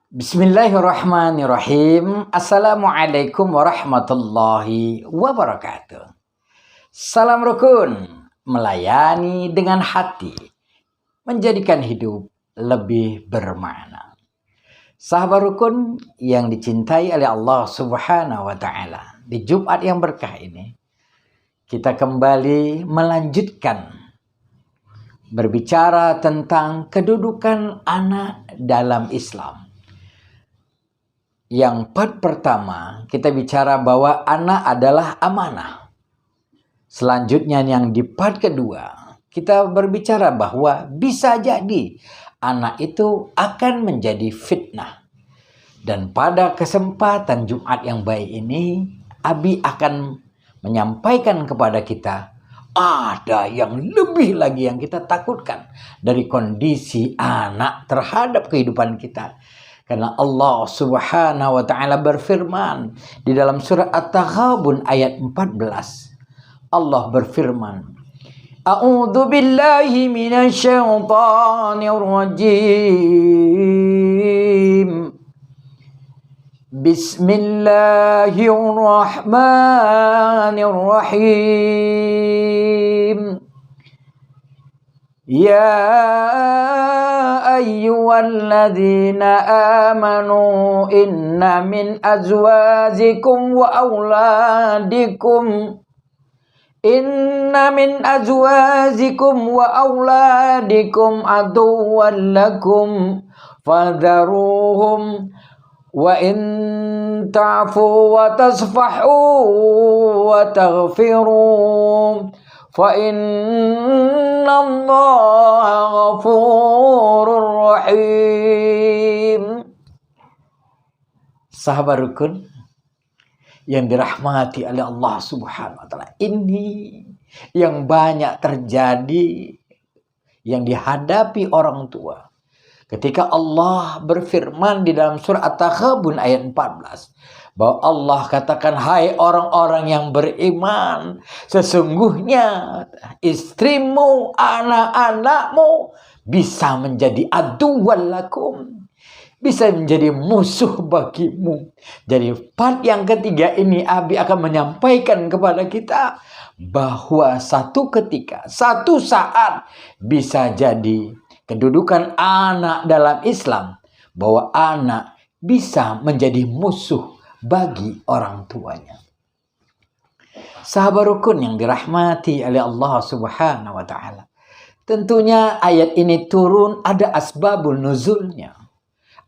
Bismillahirrahmanirrahim. Assalamualaikum warahmatullahi wabarakatuh. Salam rukun, melayani dengan hati, menjadikan hidup lebih bermakna. Sahabat rukun yang dicintai oleh Allah Subhanahu wa Ta'ala, di Jumat yang berkah ini, kita kembali melanjutkan berbicara tentang kedudukan anak dalam Islam. Yang part pertama, kita bicara bahwa anak adalah amanah. Selanjutnya yang di part kedua, kita berbicara bahwa bisa jadi anak itu akan menjadi fitnah. Dan pada kesempatan Jumat yang baik ini, Abi akan menyampaikan kepada kita, ada yang lebih lagi yang kita takutkan dari kondisi anak terhadap kehidupan kita. Karena Allah Subhanahu wa Ta'ala berfirman di dalam surah At-Taghabun ayat 14. Allah berfirman, A'udzu billahi minasyaitonir rajim. Bismillahirrahmanirrahim. Ya ayyuhalladzina amanu inna min azwajikum wa auladikum aduwwan lakum fadharuhum wa in ta'fu wa tasfahu wa taghfiru fa innallaha ghafurur rahim. Sahabat rukun yang dirahmati oleh Allah Subhanahu wa Ta'ala, ini yang banyak terjadi, yang dihadapi orang tua. Ketika Allah berfirman di dalam surah At-Taghabun ayat 14, bahwa Allah katakan, hai orang-orang yang beriman, sesungguhnya istrimu, anak-anakmu bisa menjadi aduwwan lakum, bisa menjadi musuh bagimu. Jadi part yang ketiga ini Abi akan menyampaikan kepada kita bahwa satu ketika, satu saat bisa jadi kedudukan anak dalam Islam, bahwa anak bisa menjadi musuh bagi orang tuanya. Sahabat rukun yang dirahmati oleh Allah Subhanahu wa Ta'ala, tentunya ayat ini turun ada asbabul nuzulnya.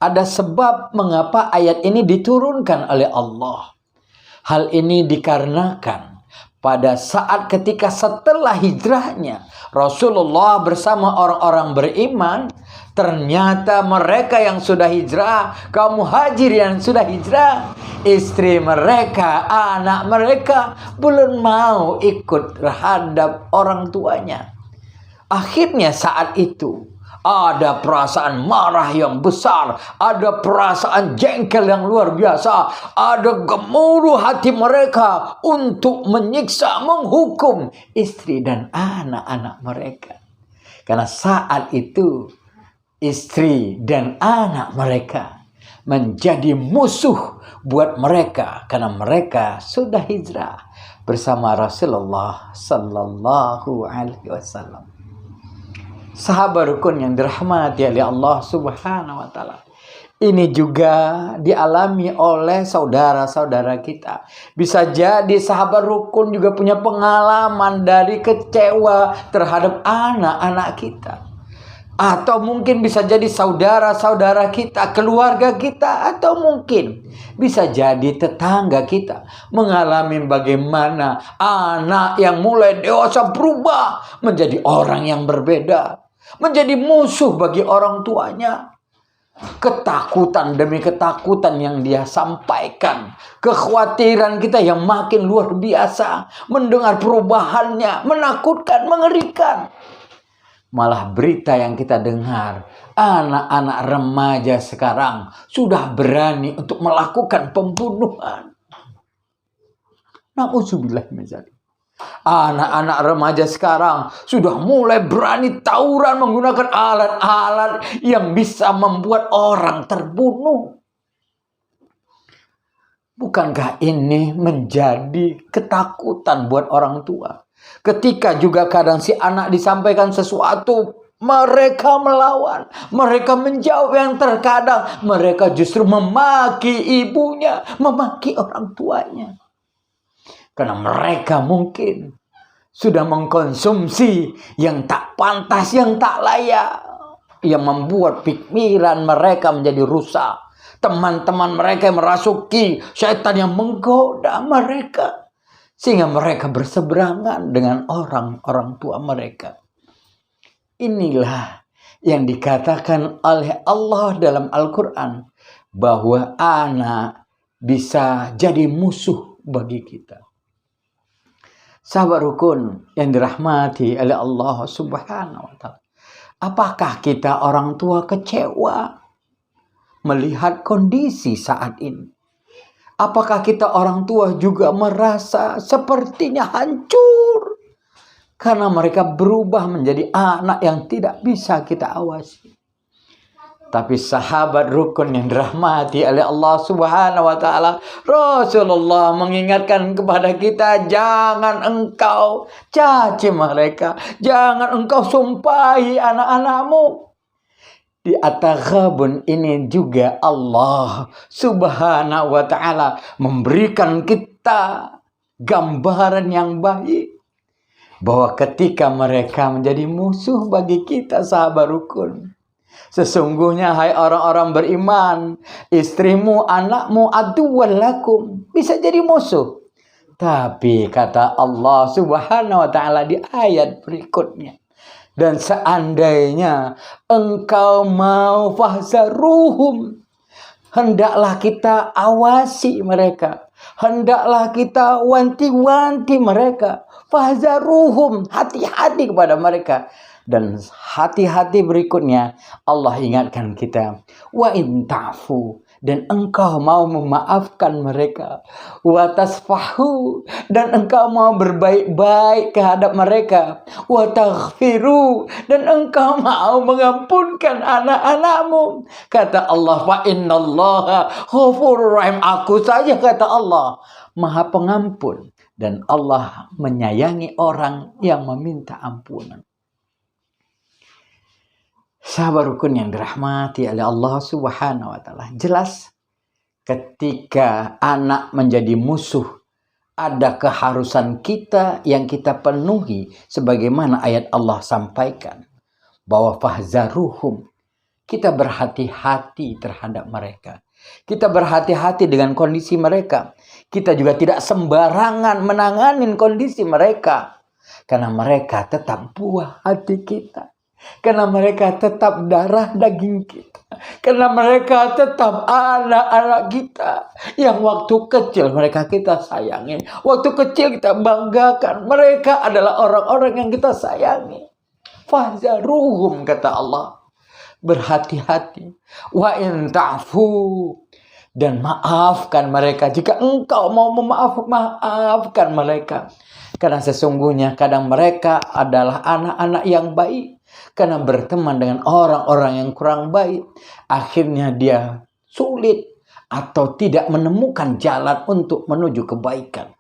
Ada sebab mengapa ayat ini diturunkan oleh Allah. Hal ini dikarenakan pada saat ketika setelah hijrahnya Rasulullah bersama orang-orang beriman, ternyata mereka yang sudah hijrah, kaum muhajir yang sudah hijrah, istri mereka, anak mereka belum mau ikut terhadap orang tuanya. Akhirnya saat itu ada perasaan marah yang besar, ada perasaan jengkel yang luar biasa, ada gemuruh hati mereka untuk menyiksa, menghukum istri dan anak-anak mereka. Karena saat itu istri dan anak mereka menjadi musuh buat mereka, karena mereka sudah hijrah bersama Rasulullah Sallallahu Alaihi Wasallam. Sahabat rukun yang dirahmati oleh Allah Subhanahu wa Ta'ala, ini juga dialami oleh saudara-saudara kita. Bisa jadi sahabat rukun juga punya pengalaman dari kecewa terhadap anak-anak kita. Atau mungkin bisa jadi saudara-saudara kita, keluarga kita, atau mungkin bisa jadi tetangga kita mengalami bagaimana anak yang mulai dewasa berubah menjadi orang yang berbeda, menjadi musuh bagi orang tuanya. Ketakutan demi ketakutan yang dia sampaikan, kekhawatiran kita yang makin luar biasa mendengar perubahannya, menakutkan, mengerikan. Malah berita yang kita dengar, anak-anak remaja sekarang sudah berani untuk melakukan pembunuhan. Na'udzubillah min dzalik. Anak-anak remaja sekarang sudah mulai berani tawuran menggunakan alat-alat yang bisa membuat orang terbunuh. Bukankah ini menjadi ketakutan buat orang tua? Ketika juga kadang si anak disampaikan sesuatu, mereka melawan, mereka menjawab, yang terkadang mereka justru memaki ibunya, memaki orang tuanya. Karena mereka mungkin sudah mengkonsumsi yang tak pantas, yang tak layak, yang membuat pikiran mereka menjadi rusak. Teman-teman mereka yang merasuki, syaitan yang menggoda mereka, sehingga mereka berseberangan dengan orang tua mereka. Inilah yang dikatakan oleh Allah dalam Al-Quran, bahwa anak bisa jadi musuh bagi kita. Sahabat rukun yang dirahmati oleh Allah Subhanahu wa Ta'ala, apakah kita orang tua kecewa melihat kondisi saat ini? Apakah kita orang tua juga merasa sepertinya hancur karena mereka berubah menjadi anak yang tidak bisa kita awasi? Tapi sahabat rukun yang dirahmati oleh Allah Subhanahu wa Ta'ala, Rasulullah mengingatkan kepada kita, jangan engkau caci mereka, jangan engkau sumpahi anak-anakmu. Di At-Taghabun ini juga Allah Subhanahu wa Ta'ala memberikan kita gambaran yang baik, bahwa ketika mereka menjadi musuh bagi kita, sahabat rukun, sesungguhnya hai orang-orang beriman, istrimu, anakmu aduwwan lakum, bisa jadi musuh. Tapi kata Allah Subhanahu wa Ta'ala di ayat berikutnya, dan seandainya engkau mau fahzaruhum, hendaklah kita awasi mereka, hendaklah kita wanti-wanti mereka. Fahzaruhum, hati-hati kepada mereka. Dan hati-hati berikutnya Allah ingatkan kita, wa in ta'fu, dan engkau mau memaafkan mereka, wa tasfahu, dan engkau mau berbaik-baik kehadap mereka, wa taghfiru, dan engkau mau mengampunkan anak-anakmu. Kata Allah, fa innallaha ghafurur rahim, aku saja, kata Allah, Maha Pengampun, dan Allah menyayangi orang yang meminta ampunan. Sahabat rukun yang dirahmati oleh Allah Subhanahu wa Ta'ala, jelas ketika anak menjadi musuh, ada keharusan kita yang kita penuhi, sebagaimana ayat Allah sampaikan, bahwa fahzaruhum, kita berhati-hati terhadap mereka, kita berhati-hati dengan kondisi mereka, kita juga tidak sembarangan menanganin kondisi mereka, karena mereka tetap buah hati kita, karena mereka tetap darah daging kita, karena mereka tetap anak-anak kita yang waktu kecil mereka kita sayangin, waktu kecil kita banggakan. Mereka adalah orang-orang yang kita sayangi. Fahzaruhum, kata Allah, berhati-hati. Wa in ta'fu, dan maafkan mereka. Jika engkau mau maafkan mereka, karena sesungguhnya kadang mereka adalah anak-anak yang baik, karena berteman dengan orang-orang yang kurang baik, akhirnya dia sulit atau tidak menemukan jalan untuk menuju kebaikan.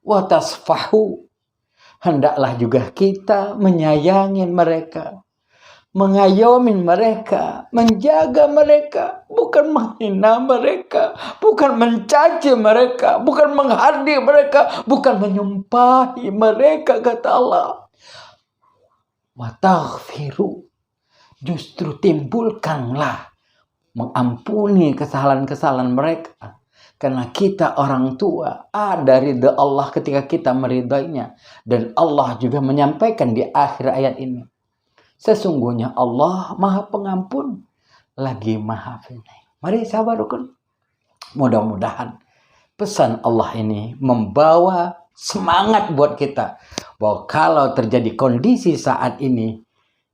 Wa tasfahu, hendaklah juga kita menyayangi mereka, mengayomi mereka, menjaga mereka, bukan menghina mereka, bukan mencaci mereka, bukan menghardi mereka, bukan menyumpahi mereka, kata Allah. Wa taghfiru, justru timbulkanlah mengampuni kesalahan-kesalahan mereka, karena kita orang tua ada ridha Allah ketika kita meridainya. Dan Allah juga menyampaikan di akhir ayat ini, sesungguhnya Allah Maha Pengampun lagi Maha Penyayang. Mari sahabat rukun, mudah-mudahan pesan Allah ini membawa semangat buat kita, bahwa kalau terjadi kondisi saat ini,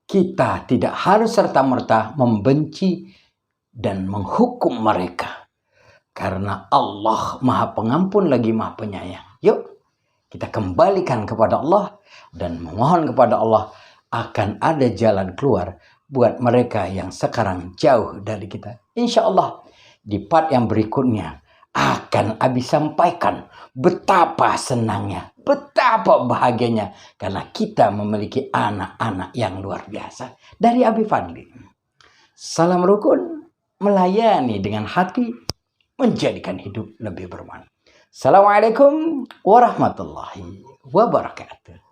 kita tidak harus serta-merta membenci dan menghukum mereka, karena Allah Maha Pengampun lagi Maha Penyayang. Yuk kita kembalikan kepada Allah dan memohon kepada Allah, akan ada jalan keluar buat mereka yang sekarang jauh dari kita. Insya Allah di part yang berikutnya akan Abi sampaikan betapa senangnya, betapa bahagianya karena kita memiliki anak-anak yang luar biasa. Dari Abi Fadli. Salam rukun, melayani dengan hati, menjadikan hidup lebih bermakna. Assalamualaikum warahmatullahi wabarakatuh.